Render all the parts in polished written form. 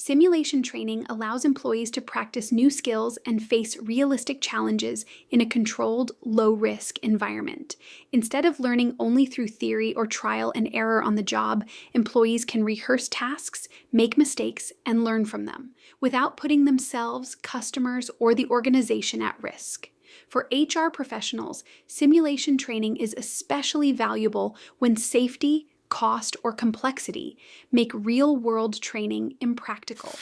Simulation training allows employees to practice new skills and face realistic challenges in a controlled, low-risk environment. Instead of learning only through theory or trial and error on the job, employees can rehearse tasks, make mistakes, and learn from them, without putting themselves, customers, or the organization at risk. For HR professionals, simulation training is especially valuable when safety, cost, or complexity make real-world training impractical.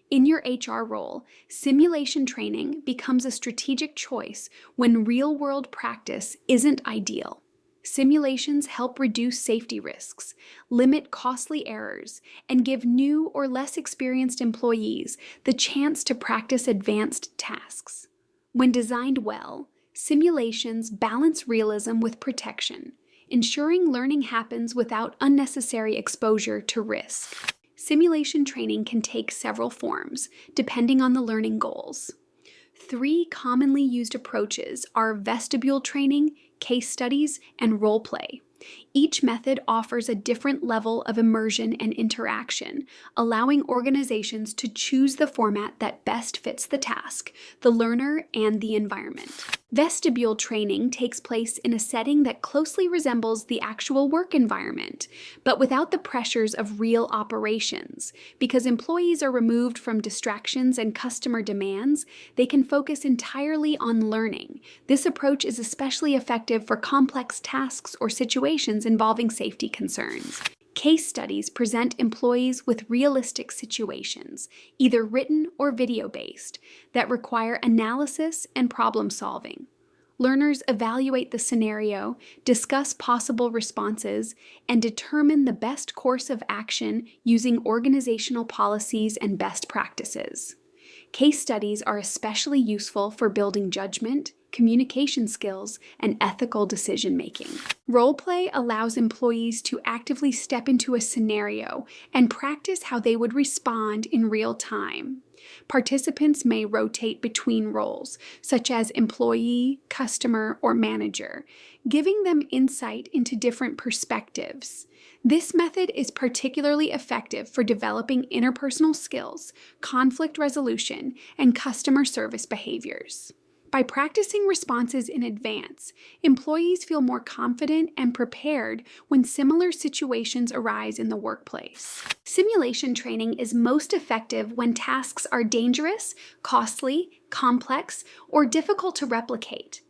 In your HR role, simulation training becomes a strategic choice when real-world practice isn't ideal. Simulations help reduce safety risks, limit costly errors, and give new or less experienced employees the chance to practice advanced tasks. When designed well, simulations balance realism with protection, ensuring learning happens without unnecessary exposure to risk. Simulation training can take several forms, depending on the learning goals. 3 commonly used approaches are vestibule training, case studies, and role play. Each method offers a different level of immersion and interaction, allowing organizations to choose the format that best fits the task, the learner, and the environment. Vestibule training takes place in a setting that closely resembles the actual work environment, but without the pressures of real operations. Because employees are removed from distractions and customer demands, they can focus entirely on learning. This approach is especially effective for complex tasks or situations involving safety concerns. Case studies present employees with realistic situations, either written or video-based, that require analysis and problem-solving. Learners evaluate the scenario, discuss possible responses, and determine the best course of action using organizational policies and best practices. Case studies are especially useful for building judgment, communication skills, and ethical decision-making. Role-play allows employees to actively step into a scenario and practice how they would respond in real time. Participants may rotate between roles, such as employee, customer, or manager, giving them insight into different perspectives. This method is particularly effective for developing interpersonal skills, conflict resolution, and customer service behaviors. By practicing responses in advance, employees feel more confident and prepared when similar situations arise in the workplace. Simulation training is most effective when tasks are dangerous, costly, complex, or difficult to replicate.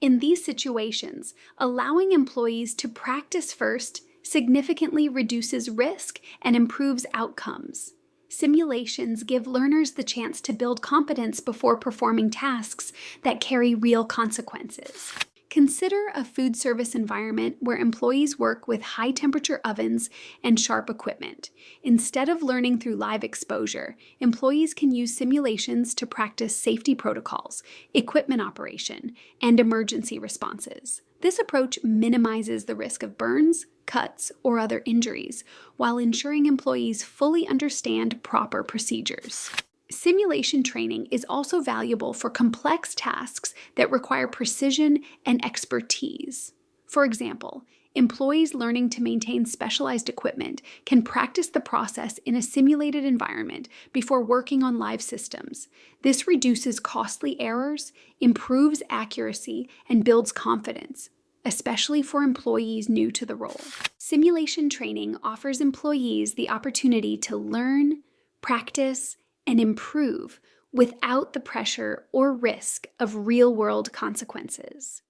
In these situations, allowing employees to practice first significantly reduces risk and improves outcomes. Simulations give learners the chance to build competence before performing tasks that carry real consequences. Consider a food service environment where employees work with high-temperature ovens and sharp equipment. Instead of learning through live exposure, employees can use simulations to practice safety protocols, equipment operation, and emergency responses. This approach minimizes the risk of burns, cuts, or other injuries, while ensuring employees fully understand proper procedures. Simulation training is also valuable for complex tasks that require precision and expertise. For example, employees learning to maintain specialized equipment can practice the process in a simulated environment before working on live systems. This reduces costly errors, improves accuracy, and builds confidence, especially for employees new to the role. Simulation training offers employees the opportunity to learn, practice, and improve without the pressure or risk of real-world consequences.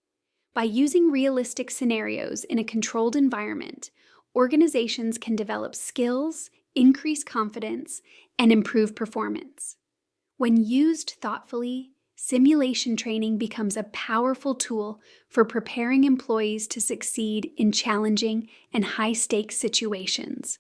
By using realistic scenarios in a controlled environment, organizations can develop skills, increase confidence, and improve performance. When used thoughtfully, simulation training becomes a powerful tool for preparing employees to succeed in challenging and high-stakes situations.